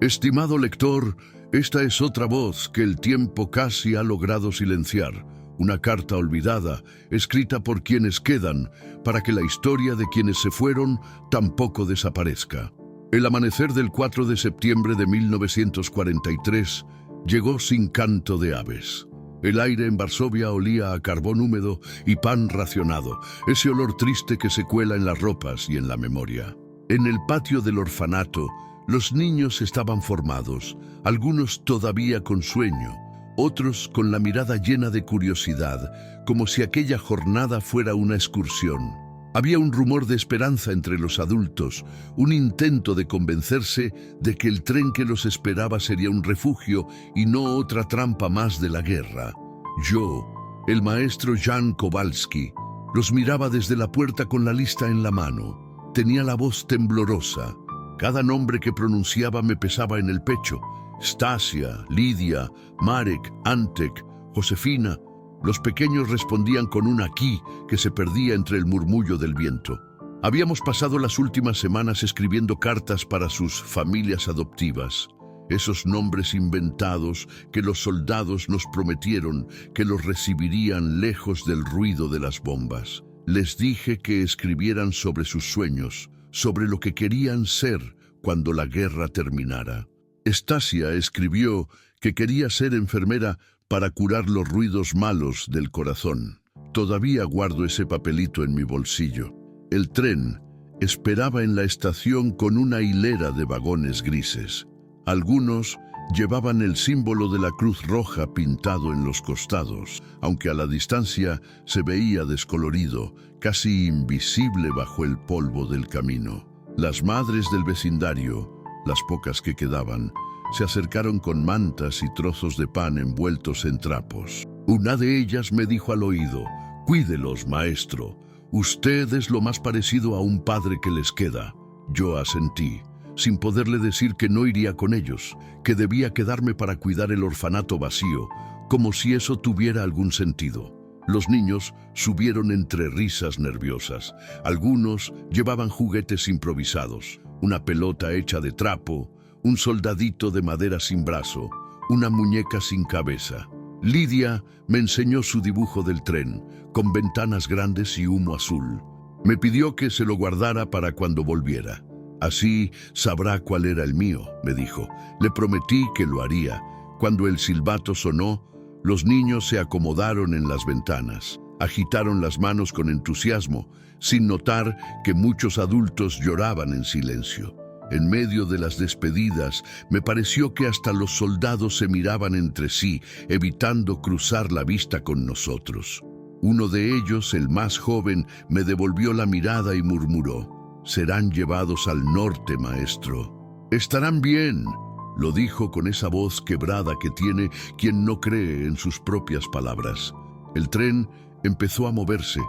Estimado lector, esta es otra voz que el tiempo casi ha logrado silenciar. Una carta olvidada, escrita por quienes quedan, para que la historia de quienes se fueron tampoco desaparezca. El amanecer del 4 de septiembre de 1943 llegó sin canto de aves. El aire en Varsovia olía a carbón húmedo y pan racionado, ese olor triste que se cuela en las ropas y en la memoria. En el patio del orfanato, los niños estaban formados, algunos todavía con sueño, otros con la mirada llena de curiosidad, como si aquella jornada fuera una excursión. Había un rumor de esperanza entre los adultos, un intento de convencerse de que el tren que los esperaba sería un refugio y no otra trampa más de la guerra. Yo, el maestro Jan Kowalski, los miraba desde la puerta con la lista en la mano. Tenía la voz temblorosa. Cada nombre que pronunciaba me pesaba en el pecho. Stasia, Lidia, Marek, Antek, Josefina. Los pequeños respondían con un aquí que se perdía entre el murmullo del viento. Habíamos pasado las últimas semanas escribiendo cartas para sus familias adoptivas. Esos nombres inventados que los soldados nos prometieron que los recibirían lejos del ruido de las bombas. Les dije que escribieran sobre sus sueños, sobre lo que querían ser cuando la guerra terminara. Stasia escribió que quería ser enfermera para curar los ruidos malos del corazón. Todavía guardo ese papelito en mi bolsillo. El tren esperaba en la estación con una hilera de vagones grises. Algunos llevaban el símbolo de la Cruz Roja pintado en los costados, aunque a la distancia se veía descolorido, casi invisible bajo el polvo del camino. Las madres del vecindario, las pocas que quedaban, se acercaron con mantas y trozos de pan envueltos en trapos. Una de ellas me dijo al oído: «Cuídelos, maestro. Usted es lo más parecido a un padre que les queda». Yo asentí, sin poderle decir que no iría con ellos, que debía quedarme para cuidar el orfanato vacío, como si eso tuviera algún sentido. Los niños subieron entre risas nerviosas. Algunos llevaban juguetes improvisados, una pelota hecha de trapo, un soldadito de madera sin brazo, una muñeca sin cabeza. Lidia me enseñó su dibujo del tren, con ventanas grandes y humo azul. Me pidió que se lo guardara para cuando volviera. «Así sabrá cuál era el mío», me dijo. Le prometí que lo haría. Cuando el silbato sonó, los niños se acomodaron en las ventanas. Agitaron las manos con entusiasmo, sin notar que muchos adultos lloraban en silencio. En medio de las despedidas, me pareció que hasta los soldados se miraban entre sí, evitando cruzar la vista con nosotros. Uno de ellos, el más joven, me devolvió la mirada y murmuró: «Serán llevados al norte, maestro». «Estarán bien», lo dijo con esa voz quebrada que tiene quien no cree en sus propias palabras. El tren empezó a moverse,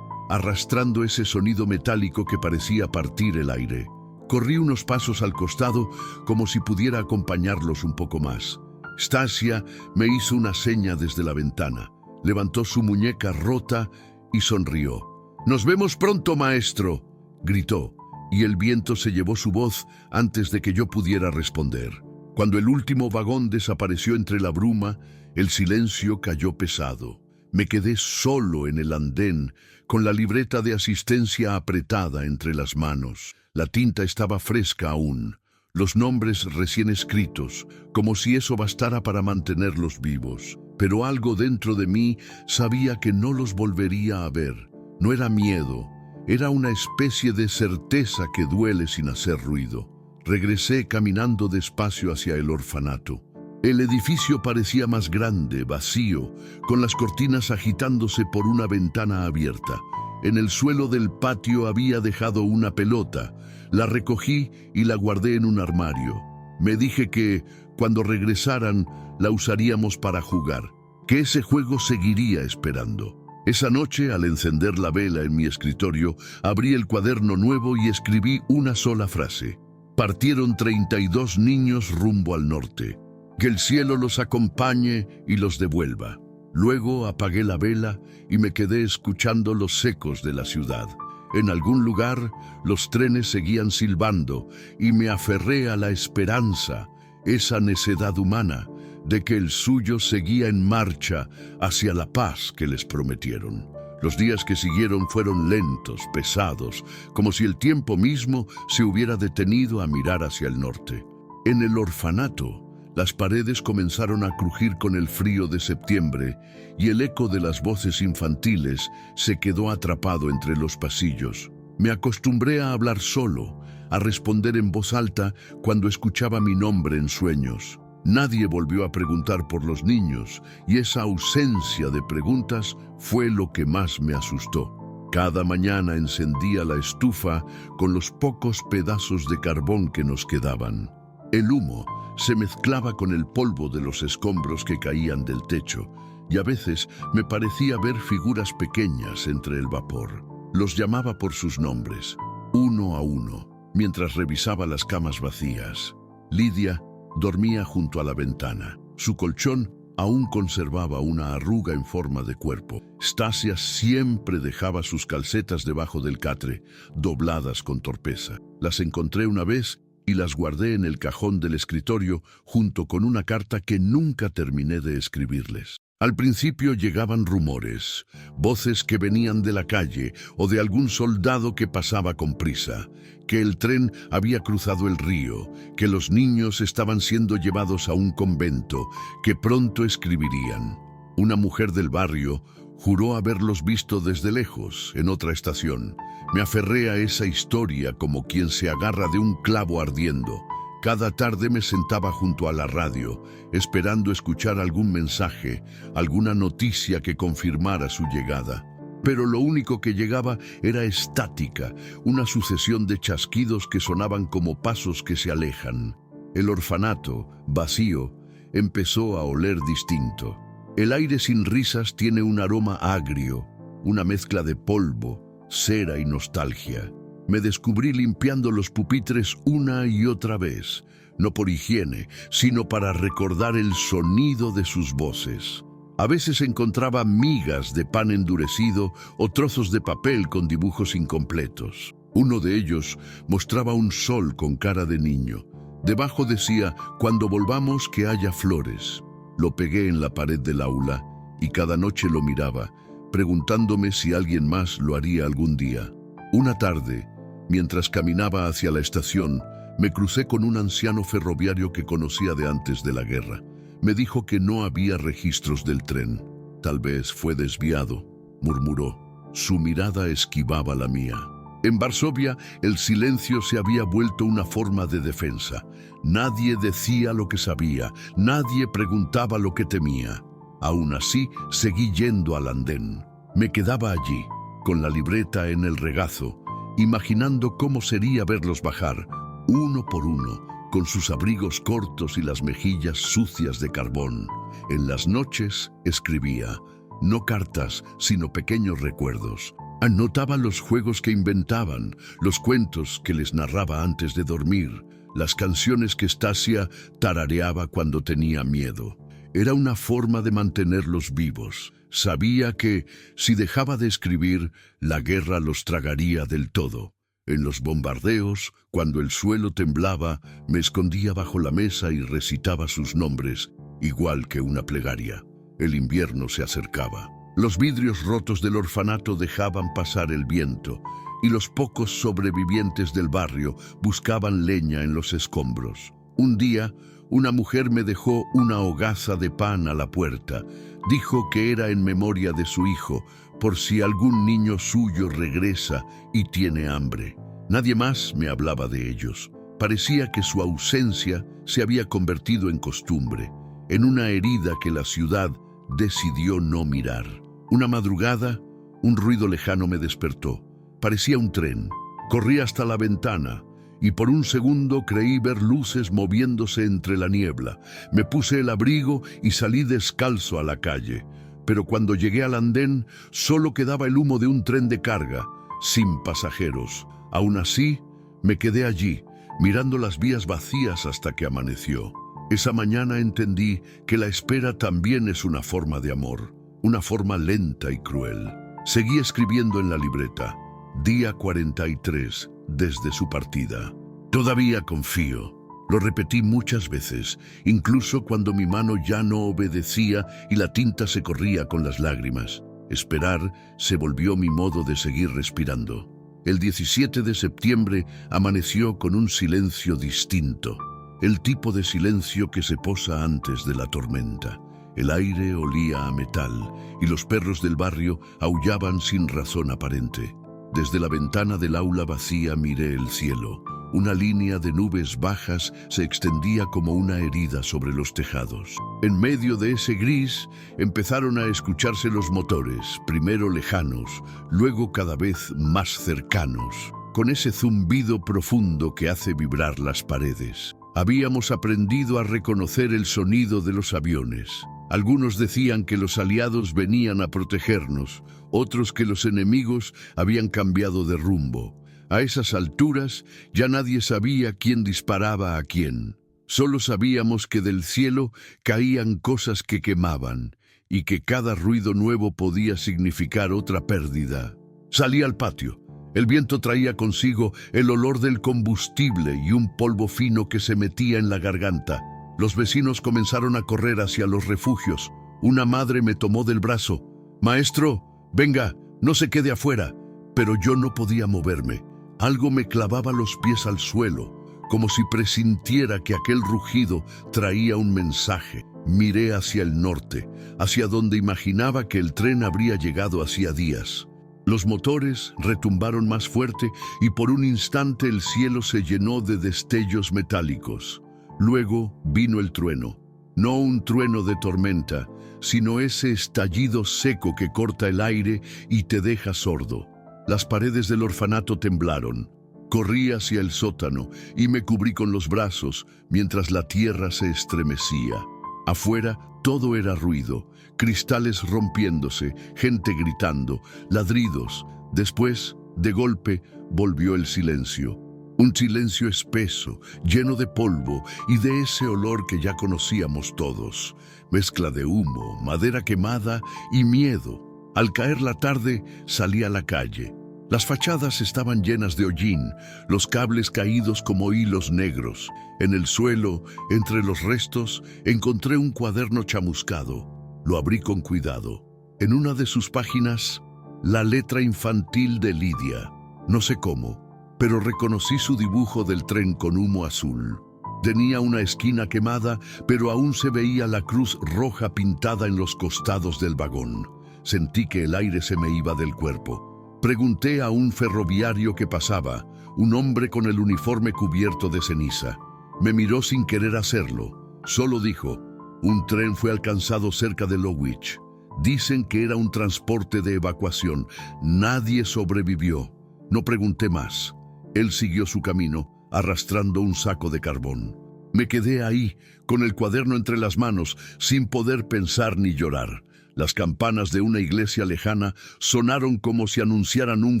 arrastrando ese sonido metálico que parecía partir el aire. Corrí unos pasos al costado como si pudiera acompañarlos un poco más. Stasia me hizo una seña desde la ventana. Levantó su muñeca rota y sonrió. «Nos vemos pronto, maestro», gritó, y el viento se llevó su voz antes de que yo pudiera responder. Cuando el último vagón desapareció entre la bruma, el silencio cayó pesado. Me quedé solo en el andén, con la libreta de asistencia apretada entre las manos. La tinta estaba fresca aún, los nombres recién escritos, como si eso bastara para mantenerlos vivos. Pero algo dentro de mí sabía que no los volvería a ver. No era miedo, era una especie de certeza que duele sin hacer ruido. Regresé caminando despacio hacia el orfanato. El edificio parecía más grande, vacío, con las cortinas agitándose por una ventana abierta. En el suelo del patio había dejado una pelota. La recogí y la guardé en un armario. Me dije que, cuando regresaran, la usaríamos para jugar, que ese juego seguiría esperando. Esa noche, al encender la vela en mi escritorio, abrí el cuaderno nuevo y escribí una sola frase: «Partieron 32 niños rumbo al norte. Que el cielo los acompañe y los devuelva». Luego apagué la vela y me quedé escuchando los ecos de la ciudad. En algún lugar, los trenes seguían silbando y me aferré a la esperanza, esa necedad humana de que el suyo seguía en marcha hacia la paz que les prometieron. Los días que siguieron fueron lentos, pesados, como si el tiempo mismo se hubiera detenido a mirar hacia el norte. En el orfanato, las paredes comenzaron a crujir con el frío de septiembre y el eco de las voces infantiles se quedó atrapado entre los pasillos. Me acostumbré a hablar solo, a responder en voz alta cuando escuchaba mi nombre en sueños. Nadie volvió a preguntar por los niños y esa ausencia de preguntas fue lo que más me asustó. Cada mañana encendía la estufa con los pocos pedazos de carbón que nos quedaban. El humo se mezclaba con el polvo de los escombros que caían del techo y a veces me parecía ver figuras pequeñas entre el vapor. Los llamaba por sus nombres, uno a uno, mientras revisaba las camas vacías. Lidia dormía junto a la ventana. Su colchón aún conservaba una arruga en forma de cuerpo. Stasia siempre dejaba sus calcetas debajo del catre, dobladas con torpeza. Las encontré una vez y las guardé en el cajón del escritorio junto con una carta que nunca terminé de escribirles. Al principio llegaban rumores, voces que venían de la calle o de algún soldado que pasaba con prisa, que el tren había cruzado el río, que los niños estaban siendo llevados a un convento, que pronto escribirían. Una mujer del barrio juró haberlos visto desde lejos, en otra estación. Me aferré a esa historia como quien se agarra de un clavo ardiendo. Cada tarde me sentaba junto a la radio, esperando escuchar algún mensaje, alguna noticia que confirmara su llegada. Pero lo único que llegaba era estática, una sucesión de chasquidos que sonaban como pasos que se alejan. El orfanato, vacío, empezó a oler distinto. El aire sin risas tiene un aroma agrio, una mezcla de polvo, cera y nostalgia. Me descubrí limpiando los pupitres una y otra vez, no por higiene, sino para recordar el sonido de sus voces. A veces encontraba migas de pan endurecido o trozos de papel con dibujos incompletos. Uno de ellos mostraba un sol con cara de niño. Debajo decía, cuando volvamos que haya flores. Lo pegué en la pared del aula y cada noche lo miraba, preguntándome si alguien más lo haría algún día. Una tarde, mientras caminaba hacia la estación, me crucé con un anciano ferroviario que conocía de antes de la guerra. Me dijo que no había registros del tren. Tal vez fue desviado, murmuró. Su mirada esquivaba la mía. En Varsovia, el silencio se había vuelto una forma de defensa. Nadie decía lo que sabía, nadie preguntaba lo que temía. Aún así, seguí yendo al andén. Me quedaba allí, con la libreta en el regazo, imaginando cómo sería verlos bajar, uno por uno, con sus abrigos cortos y las mejillas sucias de carbón. En las noches escribía, no cartas, sino pequeños recuerdos. Anotaba los juegos que inventaban, los cuentos que les narraba antes de dormir, las canciones que Stasia tarareaba cuando tenía miedo. Era una forma de mantenerlos vivos. Sabía que, si dejaba de escribir, la guerra los tragaría del todo. En los bombardeos, cuando el suelo temblaba, me escondía bajo la mesa y recitaba sus nombres, igual que una plegaria. El invierno se acercaba. Los vidrios rotos del orfanato dejaban pasar el viento, y los pocos sobrevivientes del barrio buscaban leña en los escombros. Un día, una mujer me dejó una hogaza de pan a la puerta. Dijo que era en memoria de su hijo, por si algún niño suyo regresa y tiene hambre. Nadie más me hablaba de ellos. Parecía que su ausencia se había convertido en costumbre, en una herida que la ciudad decidió no mirar. Una madrugada, un ruido lejano me despertó. Parecía un tren. Corrí hasta la ventana y por un segundo creí ver luces moviéndose entre la niebla. Me puse el abrigo y salí descalzo a la calle. Pero cuando llegué al andén, solo quedaba el humo de un tren de carga, sin pasajeros. Aún así, me quedé allí, mirando las vías vacías hasta que amaneció. Esa mañana entendí que la espera también es una forma de amor, una forma lenta y cruel. Seguí escribiendo en la libreta, día 43, desde su partida. Todavía confío, Lo repetí muchas veces, incluso cuando mi mano ya no obedecía y la tinta se corría con las lágrimas. Esperar se volvió mi modo de seguir respirando. El 17 de septiembre amaneció con un silencio distinto, el tipo de silencio que se posa antes de la tormenta. El aire olía a metal y los perros del barrio aullaban sin razón aparente. Desde la ventana del aula vacía miré el cielo. Una línea de nubes bajas se extendía como una herida sobre los tejados. En medio de ese gris empezaron a escucharse los motores, primero lejanos, luego cada vez más cercanos, con ese zumbido profundo que hace vibrar las paredes. Habíamos aprendido a reconocer el sonido de los aviones. Algunos decían que los aliados venían a protegernos, otros que los enemigos habían cambiado de rumbo. A esas alturas ya nadie sabía quién disparaba a quién. Solo sabíamos que del cielo caían cosas que quemaban y que cada ruido nuevo podía significar otra pérdida. Salí al patio. El viento traía consigo el olor del combustible y un polvo fino que se metía en la garganta. Los vecinos comenzaron a correr hacia los refugios. Una madre me tomó del brazo. «Maestro, venga, no se quede afuera». Pero yo no podía moverme. Algo me clavaba los pies al suelo, como si presintiera que aquel rugido traía un mensaje. Miré hacia el norte, hacia donde imaginaba que el tren habría llegado hacía días. Los motores retumbaron más fuerte y por un instante el cielo se llenó de destellos metálicos. Luego vino el trueno. No un trueno de tormenta, sino ese estallido seco que corta el aire y te deja sordo. Las paredes del orfanato temblaron. Corrí hacia el sótano y me cubrí con los brazos mientras la tierra se estremecía. Afuera todo era ruido, cristales rompiéndose, gente gritando, ladridos. Después, de golpe, volvió el silencio. Un silencio espeso, lleno de polvo y de ese olor que ya conocíamos todos. Mezcla de humo, madera quemada y miedo. Al caer la tarde, salí a la calle. Las fachadas estaban llenas de hollín, los cables caídos como hilos negros. En el suelo, entre los restos, encontré un cuaderno chamuscado. Lo abrí con cuidado. En una de sus páginas, la letra infantil de Lidia. No sé cómo, pero reconocí su dibujo del tren con humo azul. Tenía una esquina quemada, pero aún se veía la cruz roja pintada en los costados del vagón. Sentí que el aire se me iba del cuerpo. Pregunté a un ferroviario que pasaba, un hombre con el uniforme cubierto de ceniza. Me miró sin querer hacerlo. Solo dijo, un tren fue alcanzado cerca de Lowich. Dicen que era un transporte de evacuación. Nadie sobrevivió. No pregunté más. Él siguió su camino, arrastrando un saco de carbón. Me quedé ahí, con el cuaderno entre las manos, sin poder pensar ni llorar. Las campanas de una iglesia lejana sonaron como si anunciaran un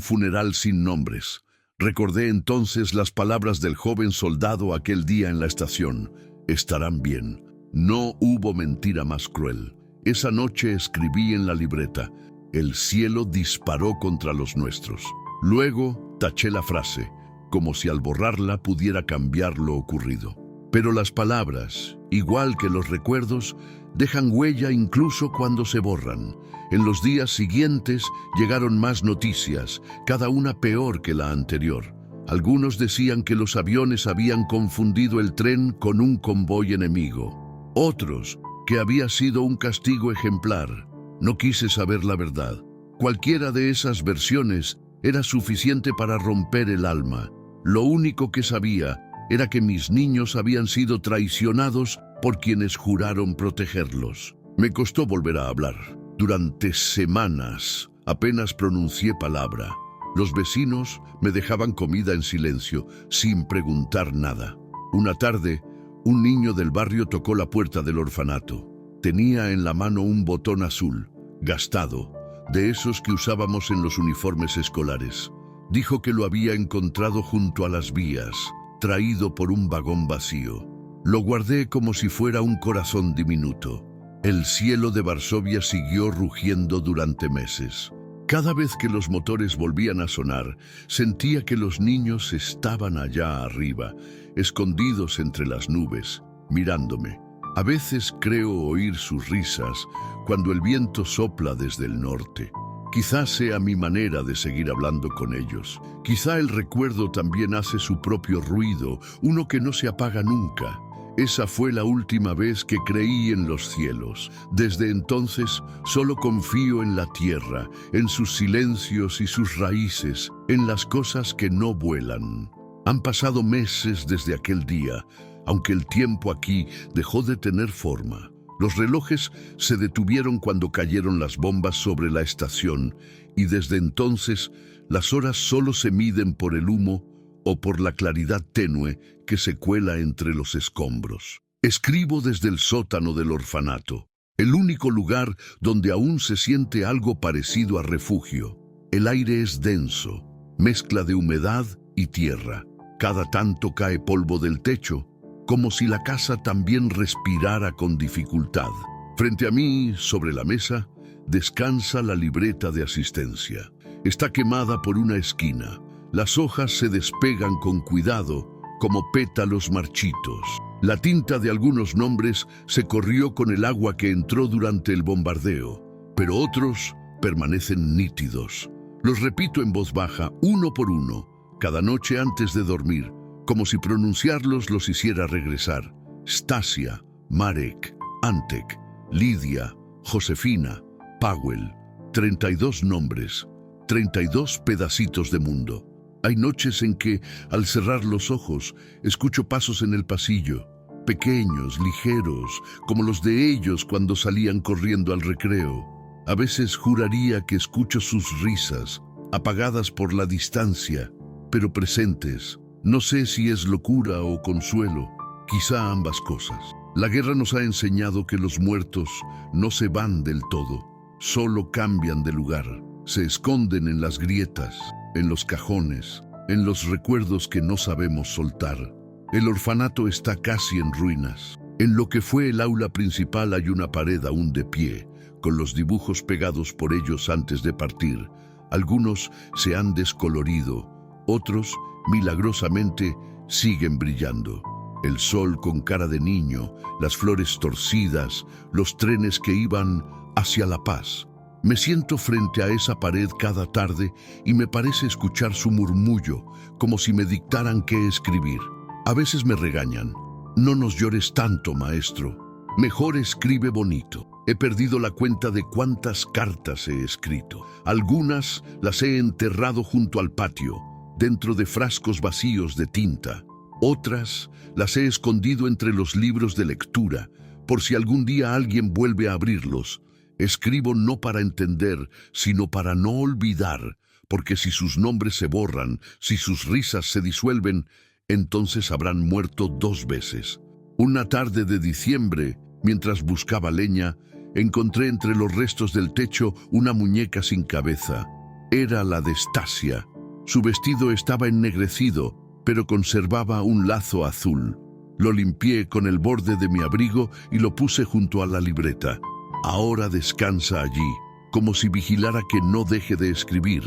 funeral sin nombres. Recordé entonces las palabras del joven soldado aquel día en la estación. Estarán bien. No hubo mentira más cruel. Esa noche escribí en la libreta, el cielo disparó contra los nuestros. Luego taché la frase, como si al borrarla pudiera cambiar lo ocurrido. Pero las palabras, igual que los recuerdos, dejan huella incluso cuando se borran. En los días siguientes llegaron más noticias, cada una peor que la anterior. Algunos decían que los aviones habían confundido el tren con un convoy enemigo. Otros, que había sido un castigo ejemplar. No quise saber la verdad. Cualquiera de esas versiones era suficiente para romper el alma. Lo único que sabía era que mis niños habían sido traicionados por quienes juraron protegerlos. Me costó volver a hablar. Durante semanas apenas pronuncié palabra. Los vecinos me dejaban comida en silencio, sin preguntar nada. Una tarde, un niño del barrio tocó la puerta del orfanato. Tenía en la mano un botón azul, gastado, de esos que usábamos en los uniformes escolares. Dijo que lo había encontrado junto a las vías, traído por un vagón vacío. Lo guardé como si fuera un corazón diminuto. El cielo de Varsovia siguió rugiendo durante meses. Cada vez que los motores volvían a sonar, sentía que los niños estaban allá arriba, escondidos entre las nubes, mirándome. A veces creo oír sus risas cuando el viento sopla desde el norte. Quizás sea mi manera de seguir hablando con ellos. Quizá el recuerdo también hace su propio ruido, uno que no se apaga nunca. Esa fue la última vez que creí en los cielos. Desde entonces solo confío en la tierra, en sus silencios y sus raíces, en las cosas que no vuelan. Han pasado meses desde aquel día, aunque el tiempo aquí dejó de tener forma. Los relojes se detuvieron cuando cayeron las bombas sobre la estación y desde entonces las horas solo se miden por el humo o por la claridad tenue que se cuela entre los escombros. Escribo desde el sótano del orfanato, el único lugar donde aún se siente algo parecido a refugio. El aire es denso, mezcla de humedad y tierra. Cada tanto cae polvo del techo, como si la casa también respirara con dificultad. Frente a mí, sobre la mesa, descansa la libreta de asistencia. Está quemada por una esquina. Las hojas se despegan con cuidado, como pétalos marchitos. La tinta de algunos nombres se corrió con el agua que entró durante el bombardeo, pero otros permanecen nítidos. Los repito en voz baja, uno por uno, cada noche antes de dormir, como si pronunciarlos los hiciera regresar. Stasia, Marek, Antek, Lidia, Josefina, Powell. 32 nombres, 32 pedacitos de mundo. Hay noches en que, al cerrar los ojos, escucho pasos en el pasillo, pequeños, ligeros, como los de ellos cuando salían corriendo al recreo. A veces juraría que escucho sus risas, apagadas por la distancia, pero presentes. No sé si es locura o consuelo, quizá ambas cosas. La guerra nos ha enseñado que los muertos no se van del todo, solo cambian de lugar. Se esconden en las grietas, en los cajones, en los recuerdos que no sabemos soltar. El orfanato está casi en ruinas. En lo que fue el aula principal hay una pared aún de pie, con los dibujos pegados por ellos antes de partir. Algunos se han descolorido, otros, milagrosamente, siguen brillando. El sol con cara de niño, las flores torcidas, los trenes que iban hacia la paz. Me siento frente a esa pared cada tarde y me parece escuchar su murmullo, como si me dictaran qué escribir. A veces me regañan. No nos llores tanto, maestro. Mejor escribe bonito. He perdido la cuenta de cuántas cartas he escrito. Algunas las he enterrado junto al patio, dentro de frascos vacíos de tinta. Otras las he escondido entre los libros de lectura, por si algún día alguien vuelve a abrirlos. Escribo no para entender, sino para no olvidar, porque si sus nombres se borran, si sus risas se disuelven, entonces habrán muerto 2 veces. Una tarde de diciembre, mientras buscaba leña, encontré entre los restos del techo una muñeca sin cabeza. Era la de Stasia. Su vestido estaba ennegrecido, pero conservaba un lazo azul. Lo limpié con el borde de mi abrigo y lo puse junto a la libreta. Ahora descansa allí, como si vigilara que no deje de escribir.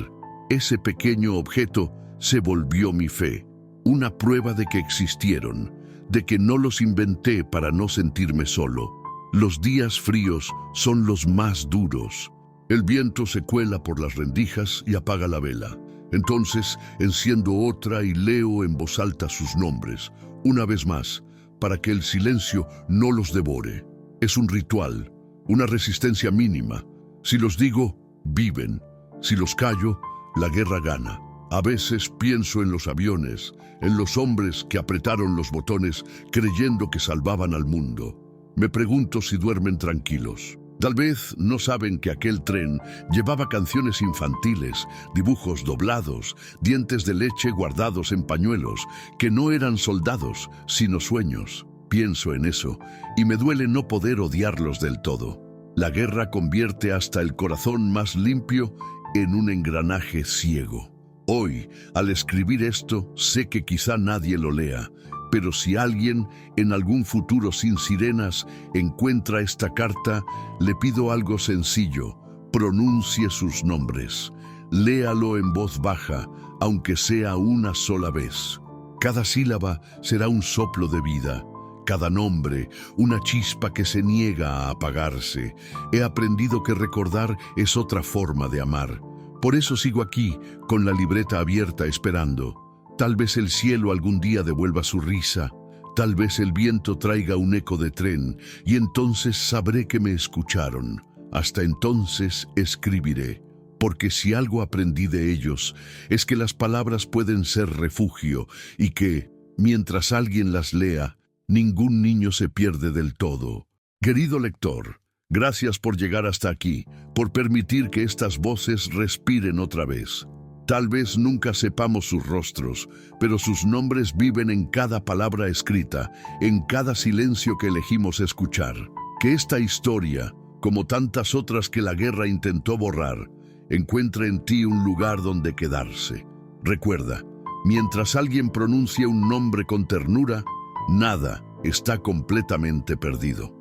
Ese pequeño objeto se volvió mi fe, una prueba de que existieron, de que no los inventé para no sentirme solo. Los días fríos son los más duros. El viento se cuela por las rendijas y apaga la vela. Entonces enciendo otra y leo en voz alta sus nombres, una vez más, para que el silencio no los devore. Es un ritual, una resistencia mínima. Si los digo, viven. Si los callo, la guerra gana. A veces pienso en los aviones, en los hombres que apretaron los botones creyendo que salvaban al mundo. Me pregunto si duermen tranquilos. Tal vez no saben que aquel tren llevaba canciones infantiles, dibujos doblados, dientes de leche guardados en pañuelos, que no eran soldados, sino sueños. Pienso en eso, y me duele no poder odiarlos del todo. La guerra convierte hasta el corazón más limpio en un engranaje ciego. Hoy, al escribir esto, sé que quizá nadie lo lea, pero si alguien, en algún futuro sin sirenas, encuentra esta carta, le pido algo sencillo. Pronuncie sus nombres. Léalo en voz baja, aunque sea una sola vez. Cada sílaba será un soplo de vida. Cada nombre, una chispa que se niega a apagarse. He aprendido que recordar es otra forma de amar. Por eso sigo aquí, con la libreta abierta esperando. Tal vez el cielo algún día devuelva su risa. Tal vez el viento traiga un eco de tren, y entonces sabré que me escucharon. Hasta entonces escribiré, porque si algo aprendí de ellos, es que las palabras pueden ser refugio, y que, mientras alguien las lea, ningún niño se pierde del todo. Querido lector, gracias por llegar hasta aquí, por permitir que estas voces respiren otra vez. Tal vez nunca sepamos sus rostros, pero sus nombres viven en cada palabra escrita, en cada silencio que elegimos escuchar. Que esta historia, como tantas otras que la guerra intentó borrar, encuentre en ti un lugar donde quedarse. Recuerda, mientras alguien pronuncie un nombre con ternura, nada está completamente perdido.